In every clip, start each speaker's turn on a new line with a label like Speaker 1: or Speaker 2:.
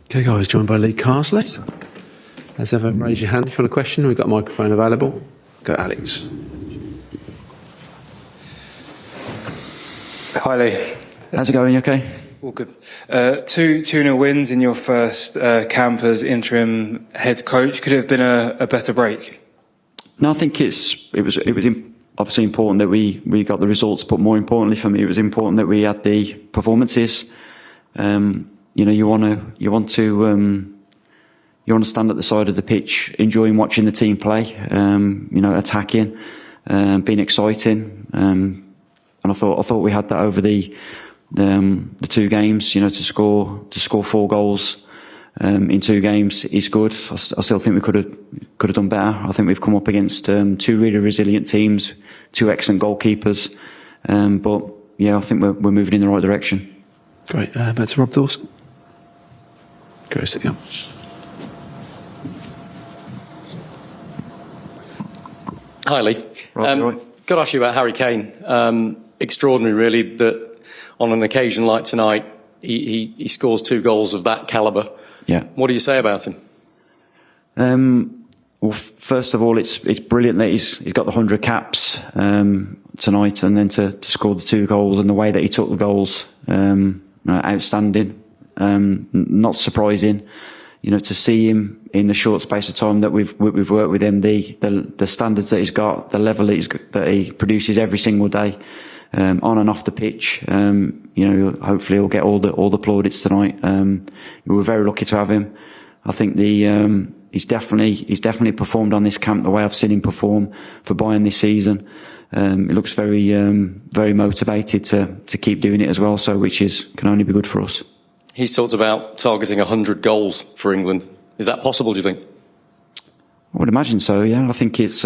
Speaker 1: Okay, guys, joined by Lee Carsley. As ever, raise your hand if you want a question. We've got a microphone available. Go, Alex.
Speaker 2: Hi, Lee.
Speaker 3: How's it going? You okay?
Speaker 2: All good. 2-0 wins in your first camp as interim head coach. Could it have been a better break?
Speaker 3: No, I think it was obviously important that we got the results, but more importantly for me, it was important that we had the performances. You want to stand at the side of the pitch, enjoying watching the team play. Attacking, being exciting. And I thought we had that over the 2 games. To score 4 goals in 2 games is good. I still think we could have done better. I think we've come up against 2 really resilient teams, 2 excellent goalkeepers. But yeah, I think we're moving in the right direction.
Speaker 1: Great. Back to Rob Dawson. Go sit down.
Speaker 4: Hi, Lee.
Speaker 3: Right.
Speaker 4: Got to ask you about Harry Kane. Extraordinary, really, that on an occasion like tonight, he scores 2 goals of that calibre.
Speaker 3: Yeah.
Speaker 4: What do you say about him?
Speaker 3: Well, first of all, it's brilliant that he's got the 100 caps tonight, and then to score the 2 goals and the way that he took the goals, outstanding. Not surprising, to see him in the short space of time that we've worked with him, the standards that he's got, the level that he produces every single day, on and off the pitch. Hopefully he'll get all the plaudits tonight. We were very lucky to have him. I think he's definitely performed on this camp the way I've seen him perform for Bayern this season. He looks very motivated to keep doing it as well, so which can only be good for us.
Speaker 4: He's talked about targeting 100 goals for England. Is that possible, do you think?
Speaker 3: I would imagine so. Yeah, I think it's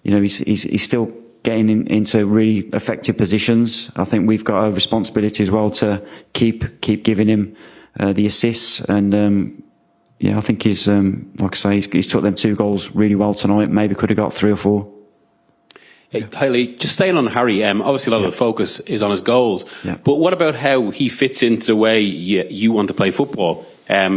Speaker 3: he's still getting into really effective positions. I think we've got a responsibility as well to keep giving him the assists, and I think he's like I say, he's took them 2 goals really well tonight. Maybe could have got 3 or 4.
Speaker 5: Hey, Lee, just staying on Harry, obviously a lot of the focus is on his goals, but what about how he fits into the way you want to play football? I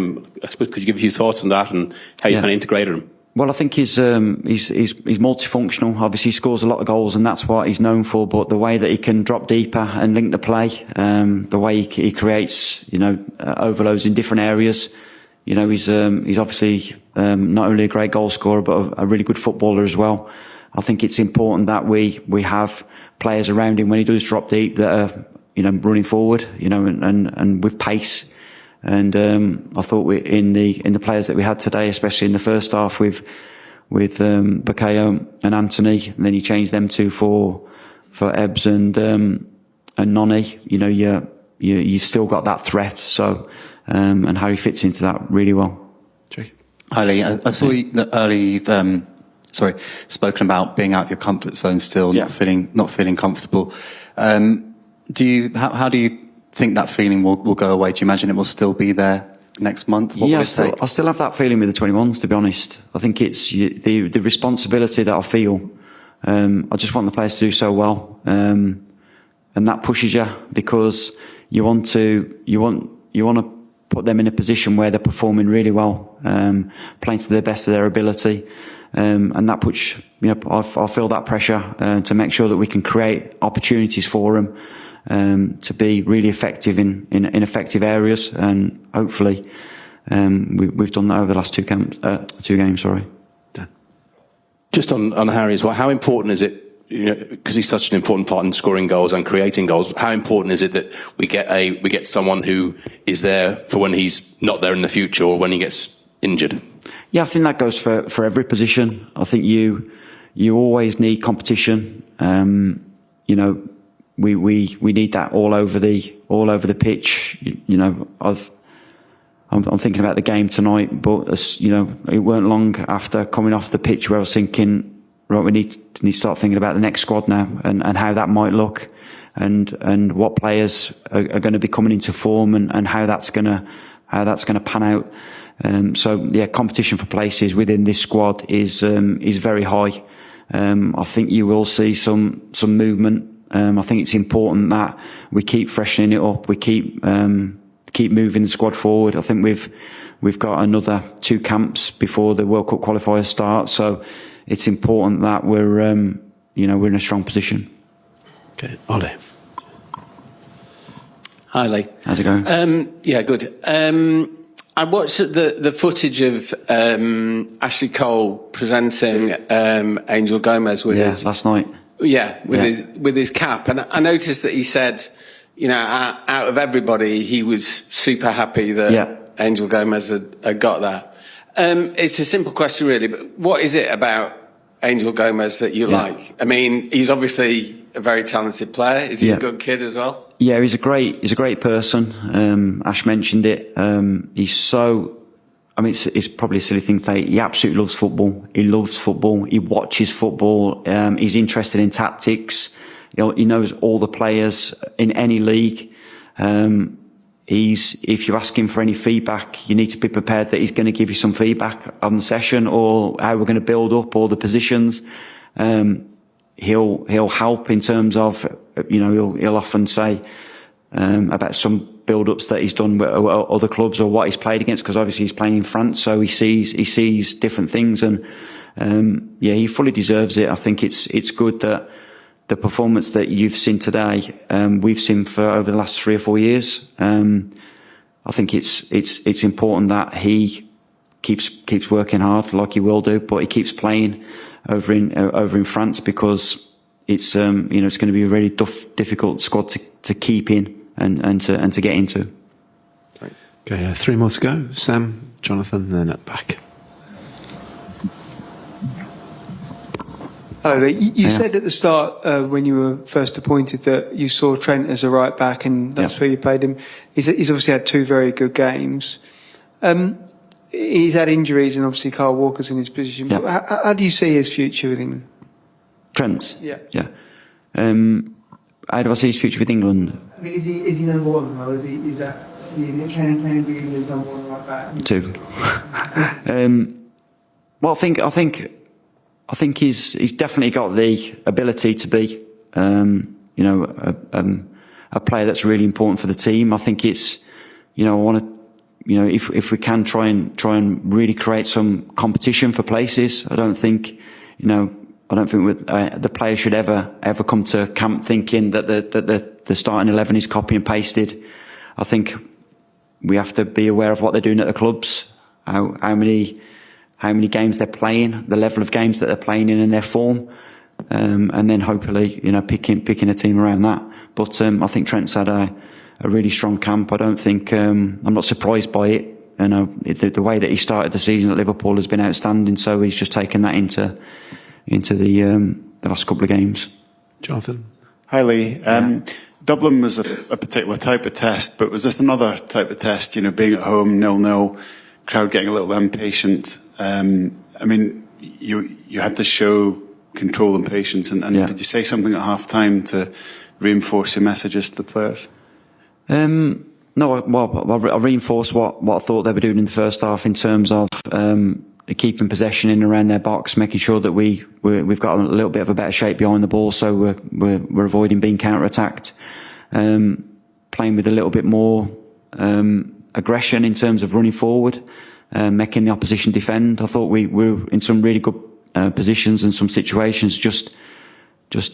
Speaker 5: suppose, could you give a few thoughts on that and how you kind of integrated him?
Speaker 3: Well, I think he's multifunctional. Obviously, he scores a lot of goals, and that's what he's known for. But the way that he can drop deeper and link the play, the way he creates, overloads in different areas. He's obviously not only a great goal scorer, but a really good footballer as well. I think it's important that we have players around him when he does drop deep that are, running forward, and with pace. And I thought in the players that we had today, especially in the first half with Bukayo and Anthony, and then you change them 2 for Ebbs and Noni. You've still got that threat. So and Harry fits into that really well.
Speaker 6: Hi, Lee. I saw you early. Spoken about being out of your comfort zone still, not feeling comfortable. How do you think that feeling will go away? Do you imagine it will still be there next month?
Speaker 3: I still have that feeling with the 21s, to be honest. I think it's the responsibility that I feel. I just want the players to do so well. And that pushes you because you want to put them in a position where they're performing really well, playing to the best of their ability. And that puts, I feel that pressure to make sure that we can create opportunities for them to be really effective in effective areas, and hopefully we've done that over the last 2 games. Sorry.
Speaker 1: Dan.
Speaker 5: Just on Harry as well, how important is it, because he's such an important part in scoring goals and creating goals, how important is it that we get someone who is there for when he's not there in the future or when he gets injured?
Speaker 3: Yeah, I think that goes for every position. I think you always need competition. We need that all over the pitch. I'm thinking about the game tonight, but it weren't long after coming off the pitch where I was thinking, right, we need to start thinking about the next squad now and how that might look, and what players are going to be coming into form and how that's going to pan out. So yeah, competition for places within this squad is very high. I think you will see some movement. I think it's important that we keep freshening it up. We keep moving the squad forward. I think we've got another 2 camps before the World Cup qualifiers start. So it's important that we're in a strong position.
Speaker 1: Okay, Ollie.
Speaker 7: Hi, Lee.
Speaker 3: How's it going?
Speaker 7: Yeah, good. I watched the footage of Ashley Cole presenting Angel Gomez with his
Speaker 3: last night.
Speaker 7: With his cap, and I noticed that he said, out of everybody, he was super happy that Angel Gomez had got that. It's a simple question, really, but what is it about Angel Gomez that you like? I mean, he's obviously a very talented player. Is he a good kid as well?
Speaker 3: Yeah, he's a great person. Ash mentioned it. He's so, I mean, it's probably a silly thing to say. He absolutely loves football. He loves football. He watches football. He's interested in tactics. He knows all the players in any league. If you ask him for any feedback, you need to be prepared that he's going to give you some feedback on the session or how we're going to build up or the positions. He'll help in terms of, he'll often say, about some build-ups that he's done with other clubs or what he's played against, because obviously he's playing in France, so he sees different things, and he fully deserves it. I think it's good that the performance that you've seen today, we've seen for over the last 3 or 4 years. I think it's important that he keeps working hard like he will do, but he keeps playing over in France, because it's it's going to be a really difficult squad to keep in and to get into.
Speaker 1: Okay, 3 more to go. Sam, Jonathan, and then at the back.
Speaker 8: Hello, Lee. You said at the start, when you were first appointed, that you saw Trent as a right back, and that's where you played him. He's obviously had 2 very good games. He's had injuries, and obviously Carl Walker's in his position.
Speaker 3: Yeah.
Speaker 8: But how do you see his future with England?
Speaker 3: Trent's?
Speaker 8: Yeah.
Speaker 3: How do I see his future with England?
Speaker 8: Is he number 1? Or is that can be number 1 right back?
Speaker 3: 2. Well, I think he's definitely got the ability to be, a player that's really important for the team. I think it's, I want to, if we can try and really create some competition for places. I don't think the player should ever come to camp thinking that the starting 11 is copy and pasted. I think we have to be aware of what they're doing at the clubs, how many games they're playing, the level of games that they're playing in and their form, and then hopefully, picking a team around that. But I think Trent's had a really strong camp. I don't think I'm not surprised by it. The way that he started the season at Liverpool has been outstanding. So he's just taken that into the last couple of games.
Speaker 1: Jonathan.
Speaker 9: Hi, Lee. Dublin was a particular type of test, but was this another type of test? Being at home, 0-0, crowd getting a little impatient. I mean, you had to show control and patience, and did you say something at half time to reinforce your messages to the players?
Speaker 3: No, I reinforced what I thought they were doing in the first half in terms of keeping possession in and around their box, making sure that we've got a little bit of a better shape behind the ball, so we're avoiding being counter-attacked, playing with a little bit more aggression in terms of running forward, making the opposition defend. I thought we were in some really good positions and some situations, just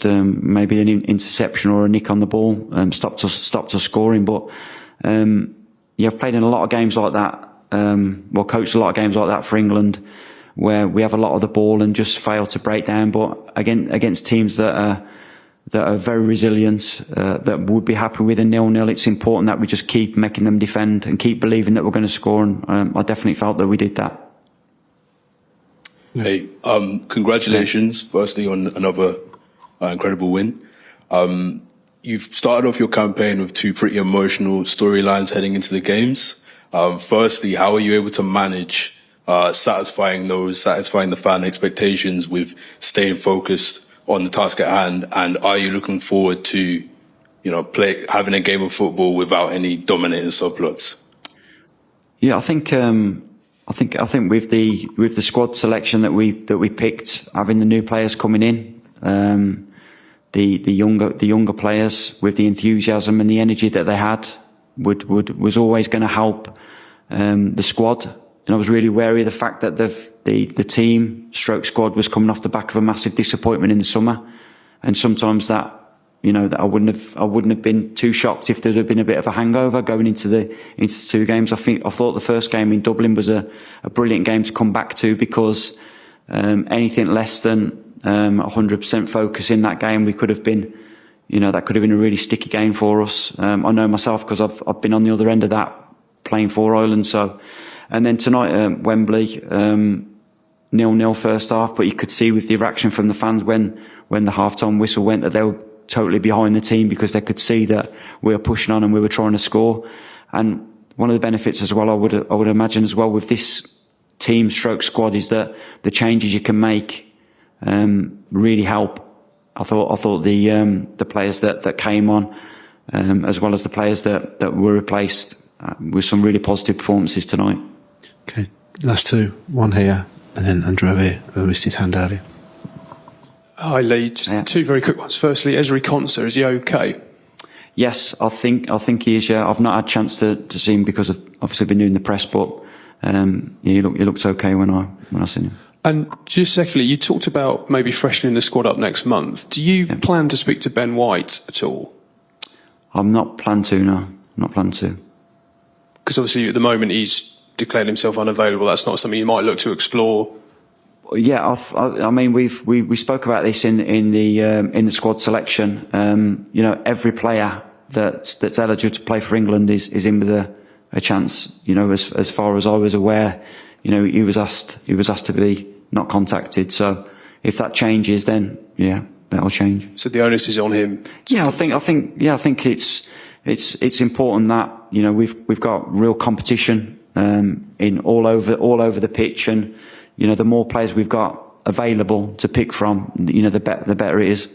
Speaker 3: maybe an interception or a nick on the ball stopped us scoring. But I've played in a lot of games like that. Coached a lot of games like that for England, where we have a lot of the ball and just fail to break down. But again, against teams that are very resilient, that would be happy with a 0-0, it's important that we just keep making them defend and keep believing that we're going to score. And I definitely felt that we did that.
Speaker 10: Hey, congratulations, firstly, on another incredible win. You've started off your campaign with 2 pretty emotional storylines heading into the games. Firstly, how are you able to manage satisfying the fan expectations with staying focused on the task at hand? And are you looking forward to, having a game of football without any dominating subplots?
Speaker 3: Yeah, I think I think with the squad selection that we picked, having the new players coming in, the younger players with the enthusiasm and the energy that they had was always going to help the squad. And I was really wary of the fact that the team stroke squad was coming off the back of a massive disappointment in the summer, and sometimes that I wouldn't have been too shocked if there had been a bit of a hangover going into the 2 games. I thought the first game in Dublin was a brilliant game to come back to, because anything less than 100% focus in that game, we could have been, that could have been a really sticky game for us. I know myself because I've been on the other end of that playing for Ireland. So, and then tonight Wembley 0-0 first half, but you could see with the reaction from the fans when the half-time whistle went that they were totally behind the team, because they could see that we were pushing on and we were trying to score. And one of the benefits as well, I would imagine as well with this team stroke squad, is that the changes you can make really help. I thought the players that came on, as well as the players that were replaced, with some really positive performances tonight.
Speaker 1: Okay, last 2, one here, and then Andrew over here, who raised his hand earlier.
Speaker 11: Hi Lee, just 2 very quick ones. Firstly, Ezri Konsa, is he okay?
Speaker 3: Yes, I think he is. Yeah, I've not had a chance to see him because I've obviously been doing the press, but he looked okay when I seen him.
Speaker 11: And just secondly, you talked about maybe freshening the squad up next month. Do you plan to speak to Ben White at all?
Speaker 3: I'm not planned to. No, not planned to.
Speaker 11: Because obviously at the moment he's declared himself unavailable. That's not something you might look to explore.
Speaker 3: Yeah, I mean, we spoke about this in the squad selection. Every player that's eligible to play for England is in with a chance. As far as I was aware, he was asked to be not contacted. So if that changes, then yeah, that'll change.
Speaker 11: So the onus is on him.
Speaker 3: Yeah, I think it's important that we've got real competition in all over the pitch, and the more players we've got available to pick from, the better it is.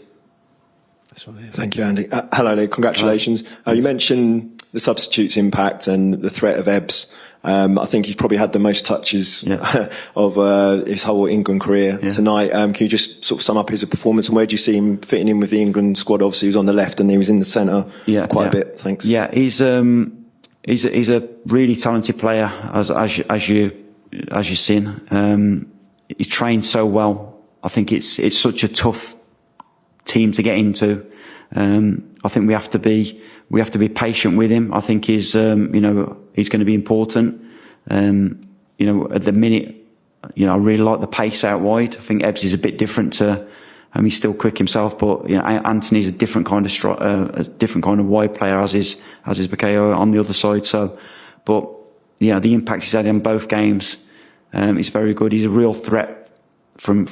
Speaker 12: Thank you, Andy. Hello, Lee. Congratulations. You mentioned the substitutes' impact and the threat of Ebbs. I think he's probably had the most touches of his whole England career tonight. Can you just sort of sum up his performance, and where do you see him fitting in with the England squad? Obviously, he was on the left and he was in the centre for quite a bit. Thanks.
Speaker 3: Yeah, he's a really talented player, as you've seen. He's trained so well. I think it's such a tough team to get into. I think we have to be patient with him. I think he's going to be important. At the minute, I really like the pace out wide. I think Ebbs is a bit different to. He's still quick himself, but Anthony's a different kind of wide player, as is Bukayo on the other side. So, but the impact he's had in both games is very good. He's a real threat from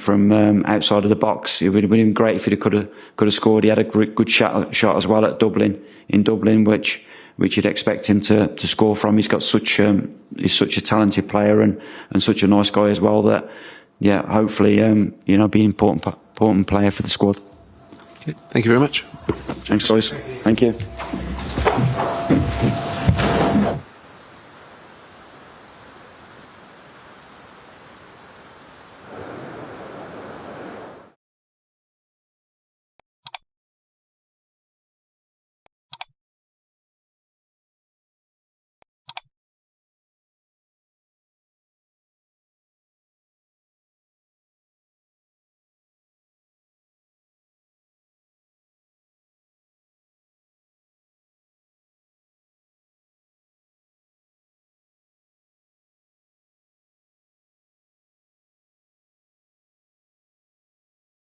Speaker 3: outside of the box. It would have been great if he could have scored. He had a good shot as well at in Dublin, which you'd expect him to score from. He's got he's such a talented player and such a nice guy as well. That hopefully be an important player for the squad.
Speaker 1: Thank you very much.
Speaker 3: Thanks, guys. Thank you.